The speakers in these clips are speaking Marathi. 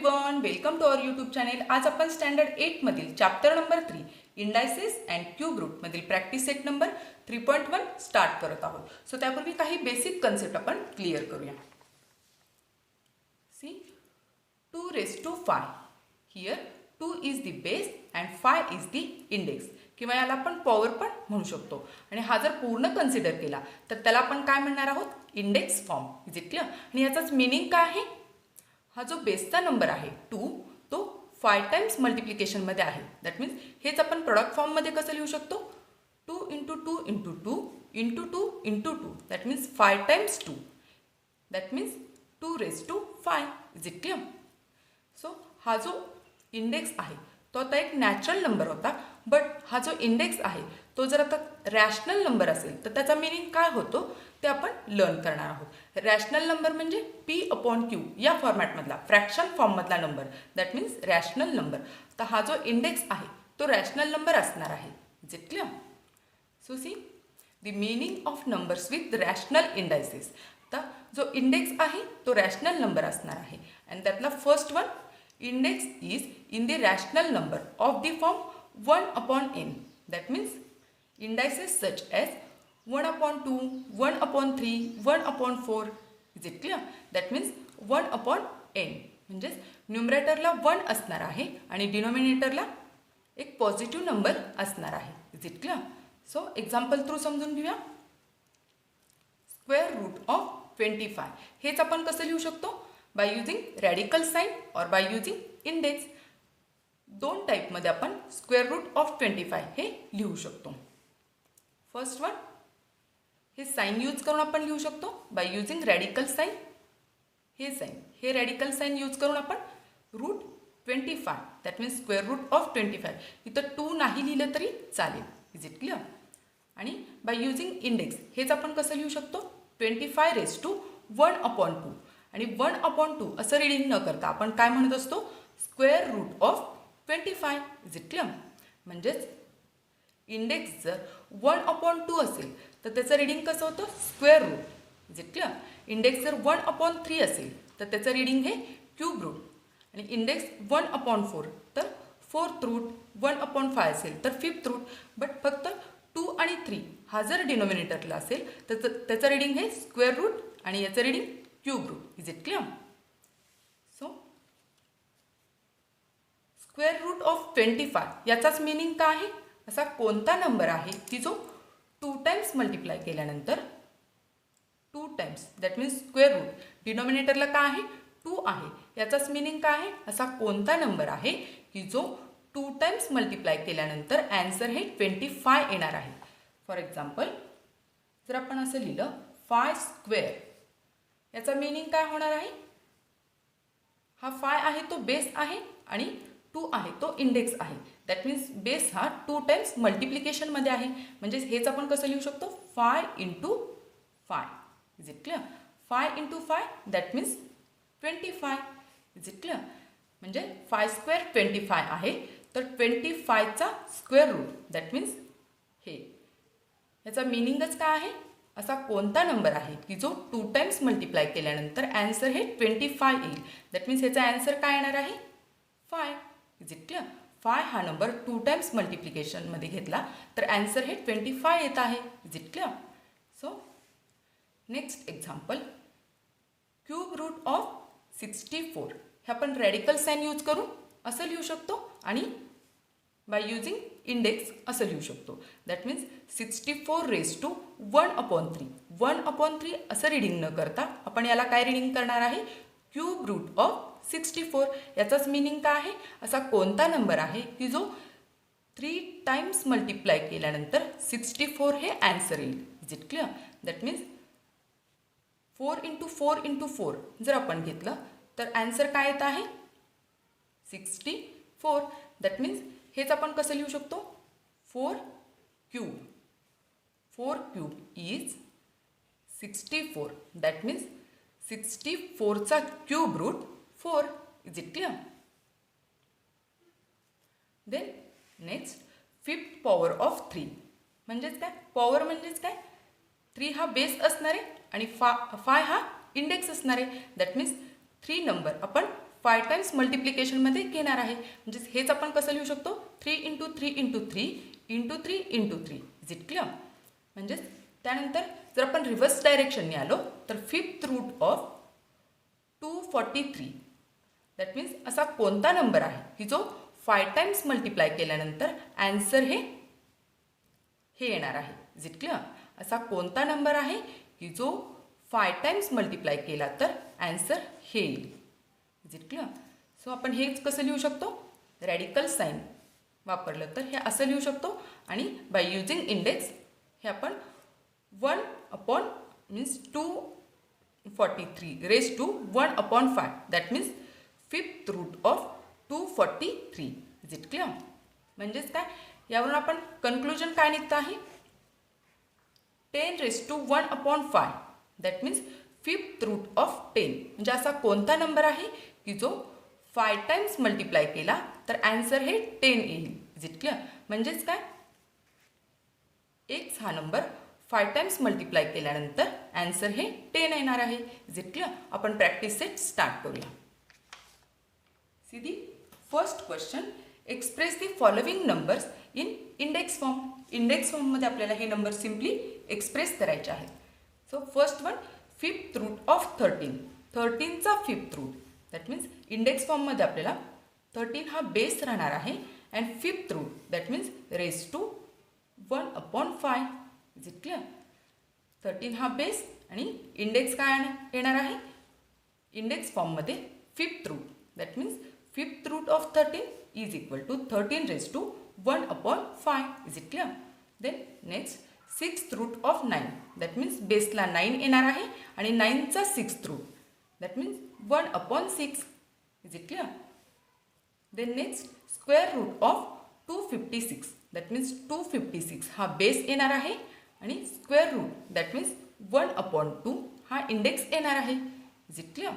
Everyone, welcome to our YouTube channel. आज आपण स्टँडर्ड 8 मधील chapter number 3 indices and cube root मधील प्रॅक्टिस सेट नंबर 3.1 स्टार्ट करत आहोत. सो त्यापूर्वी काही बेसिक कन्सेप्ट आपण क्लिअर करूया. See 2 raised to 5. Here 2 is the base and 5 is the index, किंवा याला आपण पॉवर पण म्हणू शकतो. आणि हा जर पूर्ण कन्सिडर केला तर त्याला आपण काय म्हणणार आहोत, index form. Is it clear? आणि याचाच मिनिंग काय आहे, हा जो बेसचा नंबर आहे 2 तो 5 टाइम्स मल्टिप्लिकेशनमध्ये आहे. दॅट मीन्स हेच आपण प्रोडक्ट फॉर्ममध्ये कसं लिहू शकतो, 2 into 2 into 2 into 2 into 2. That means 5 times 2. That means 2 raised to 5. Is it clear? So हा जो इंडेक्स आहे तो आता एक नॅचरल नंबर होता, बट हा जो इंडेक्स आहे तो जर आता रॅशनल नंबर असेल तर त्याचा मिनिंग काय होतो ते आपण लर्न करणार आहोत. रॅशनल नंबर म्हणजे P/Q या फॉर्मॅटमधला, फ्रॅक्शन फॉर्ममधला number. That means rational number. तर हा जो इंडेक्स आहे तो रॅशनल नंबर असणार आहे. Is it clear? So see the meaning of numbers with rational indices. तर जो इंडेक्स आहे तो रॅशनल नंबर असणार आहे. अँड त्यातला first one, index is in the rational number of the form 1/n. That means indices such as 1/2, 1/3, 1/4. Is it clear? That means 1/n. म्हणजेच न्यूमरेटरला 1 असणार आहे आणि डिनोमिनेटरला एक पॉझिटिव्ह नंबर असणार आहे. Is it clear? So example through समजून घेऊया. स्क्वेअर रूट ऑफ 25 हेच आपण कसं लिहू शकतो, बाय युझिंग रॅडिकल साईन और बाय युझिंग इंडेक्स. दोन टाईपमध्ये आपण स्क्वेअर रूट ऑफ 25 हे लिहू शकतो. फर्स्ट वन, हे साईन यूज करून आपण लिहू शकतो बाय युझिंग रॅडिकल साईन. हे साईन, हे रॅडिकल साईन यूज करून आपण root 25 that means square root of 25, इथं 2 नाही लिहिलं तरी चालेल. Is it clear? आणि बाय युझिंग इंडेक्स हेच आपण कसं लिहू शकतो, 25 raised to 1/2. आणि 1/2 असं रिडिंग न करता आपण काय म्हणत असतो, square root of 25. Is it clear? म्हणजेच इंडेक्स जर 1/2 असेल तर त्याचं रिडिंग कसं होतं, square root. Is it clear? Index जर 1/3 असेल तर त्याचं रिडिंग हे क्यूब रूट. आणि इंडेक्स 1/4 तर 4th रूट, 1/5 असेल तर 5th रूट. बट फक्त 2 आणि 3 हा जर डिनोमिनेटरला असेल तर त्याचं रिडिंग हे स्क्वेअर रूट आणि याचं reading cube root. Is it clear? So square root of 25 याचाच मिनिंग काय आहे, असा कोणता नंबर आहे की जो 2 टाइम्स मल्टिप्लाय केल्यानंतर 2 times that means square root, डिनोमिनेटरला काय आहे 2 आहे, याचाच मिनिंग काय आहे, असा कोणता नंबर आहे की जो 2 टाइम्स मल्टिप्लाय केल्यानंतर ॲन्सर हे 25 येणार आहे. फॉर एक्झाम्पल जर आपण असं लिहिलं 5 स्क्वेअर, याचा मिनिंग काय होणार आहे, हा 5 आहे तो बेस आहे आणि 2 आहे तो इंडेक्स आहे. दॅट मीन्स बेस हा 2 टाइम्स मल्टिप्लिकेशनमध्ये आहे. म्हणजेच हेच आपण कसं लिहू शकतो, 5 × 5. Is it clear? 5 × 5 that means 25. Is it clear? म्हणजे 5 स्क्वेअर 25 आहे, तर 25चा स्क्वेअर रूट दॅट मीन्स हे. याचा मिनिंगच काय आहे, असा कोणता नंबर आहे की जो 2 टाइम्स मल्टिप्लाय केल्यानंतर ॲन्सर हे 25 येईल. दॅट मीन्स ह्याचा ॲन्सर काय येणार आहे, 5. Is it clear? 5 हा नंबर 2 टाइम्स मल्टिप्लिकेशनमध्ये घेतला तर ॲन्सर हे 25 येत आहे. Is it clear? So next example, cube root of 64 हे आपण रॅडिकल साईन यूज करून असं लिहू शकतो आणि बाय युझिंग इंडेक्स असं लिहू शकतो. That means 64 raised to 1/3. 1/3 असं रिडिंग न करता आपण याला काय रिडिंग करणार आहे, क्यूब रूट ऑफ 64. याचाच मिनिंग काय आहे, असा कोणता नंबर आहे की जो 3 टाइम्स मल्टिप्लाय केल्यानंतर 64 हे ॲन्सर येईल. Is it clear? That means 4 × 4 × 4 जर आपण घेतलं तर ॲन्सर काय येत आहे, 64. दॅट मीन्स हेच आपण कसं लिहू शकतो, 4 cube. 4 cube is 64. That means 64चा cube root 4. Is it clear? Then next, 5th power of 3 म्हणजेच काय, पॉवर म्हणजेच काय, 3 हा बेस असणार आहे आणि 5 हा इंडेक्स असणार आहे. दॅट मीन्स 3 नंबर आपण 5 टाइम्स मल्टिप्लिकेशनमध्ये घेणार आहे. म्हणजे हेच आपण कसं लिहू शकतो 3 × 3 × 3 × 3 × 3. Is it clear? म्हणजेच त्यानंतर जर आपण रिव्हर्स डायरेक्शनने आलो तर 5th root of 243 that means असा कोणता नंबर आहे की जो 5 टाइम्स मल्टिप्लाय केल्यानंतर ॲन्सर हे येणार आहे. Is it clear? असा कोणता नंबर आहे की जो 5 टाइम्स मल्टिप्लाय केला तर ॲन्सर हे येईल. Is it clear? सो आपण हेच कसं लिहू शकतो रॅडिकल साईन वापरलं तर हे असं लिहू शकतो आणि बाय युजिंग इंडेक्स हे आपण 1 means 243 raise to 1/5 that means 5th root of 243. Is it clear? म्हणजेच काय यावरून आपण कन्क्लुजन काय निघतं आहे 10 raise to 1/5 that means 5th root of 10. म्हणजे असा कोणता नंबर आहे की जो 5 टाइम्स मल्टिप्लाय केला तर ॲन्सर हे 10 येईल. Is it clear? म्हणजेच काय एक्स हा नंबर 5 टाइम्स मल्टिप्लाय केल्यानंतर ॲन्सर हे 10 येणार आहे. Is it clear? आपण प्रॅक्टिस सेट स्टार्ट करूया. See the first question express the following numbers in index form. Index फॉर्ममध्ये आपल्याला हे नंबर सिम्पली एक्सप्रेस करायचे आहेत. So first one 5th root of 13. 13चा 5th route that means index फॉर्ममध्ये आपल्याला 13 हा बेस राहणार आहे and 5th route that means raise to 1/5. Is it clear? 13 हा बेस आणि इंडेक्स काय येणार आहे इंडेक्स फॉर्ममध्ये 5th route that means 5th root of 13 is equal to 13 raise to 1/5. Is it clear? Then next 6th root of 9 that means बेसला 9 येणार आहे आणि 9चा 6th root that means 1/6. Is it clear? Then next square root of 256 that means 256 हा बेस येणार आहे आणि स्क्वेअर रूट दॅट मीन्स 1/2 हा इंडेक्स येणार आहे. Is it clear?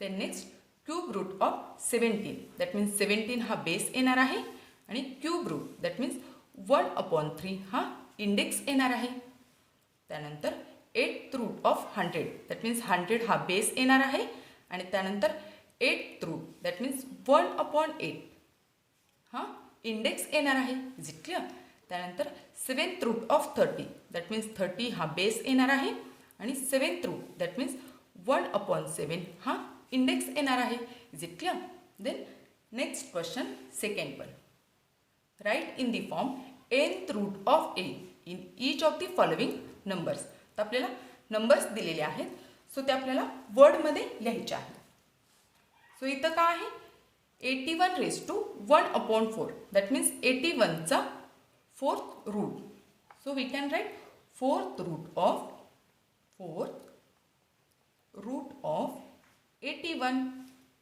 Then next cube root of 17 that means 17 हा बेस येणार आहे आणि क्यूब रूट दॅट मीन्स 1/3 हा इंडेक्स येणार आहे. त्यानंतर 8th route of 100 that means 100 हा बेस येणार आहे आणि त्यानंतर 8th रूट दॅट मीन्स 1/8 हा इंडेक्स येणार आहे. Is it clear? त्यानंतर 7th route of 30 that means 30 हा बेस येणार आहे आणि 7th रूट दॅट मीन्स 1/7 हा इंडेक्स येणार आहे. Is it clear? Then next question second one write in the form nth root of a in each of the following numbers. तर आपल्याला नंबर्स दिलेले आहेत सो ते आपल्याला वर्डमध्ये लिहायचे आहेत. सो इथं काय आहे 81 रेज टू 1/4 दॅट मीन्स 81चा 4th root. So we can write 4th root of 81.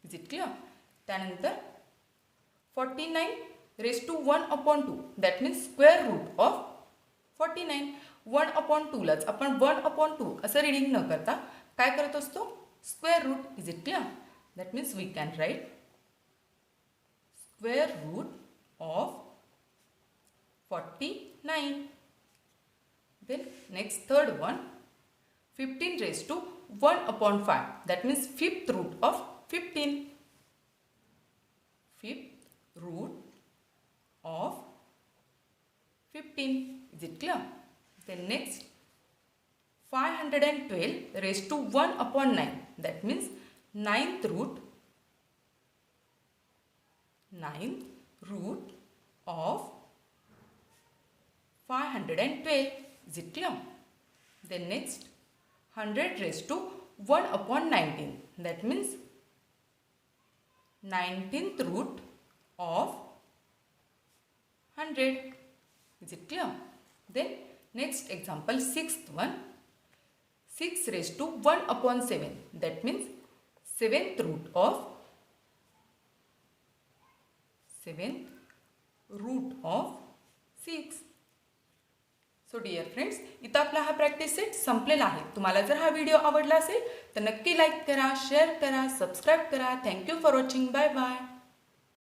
Is it clear? त्यानंतर 49 raise to 1/2 that means square root of 49. 1/2लाच आपण 1/2 असं रिडिंग न करता काय करत असतो square root. Is it clear? That means we can write square root of 49. Then next third one 15 raised to 1/5 that means 5th root of 15. 5th root of 15. Is it clear? Then next 512 raised to 1/9 that means 9th root of 512. Is it clear? Then next 100 raised to 1/19 that means 19th root of 100. Is it clear? Then next example 6th one 6 raised to 1/7 that means 7th root of 6. So dear friends इथं आपला हा प्रॅक्टिस सेट संपलेला आहे. तुम्हाला जर हा व्हिडिओ आवडला असेल तर नक्की लाईक करा, शेअर करा, सबस्क्राईब करा. Thank you for watching. Bye bye.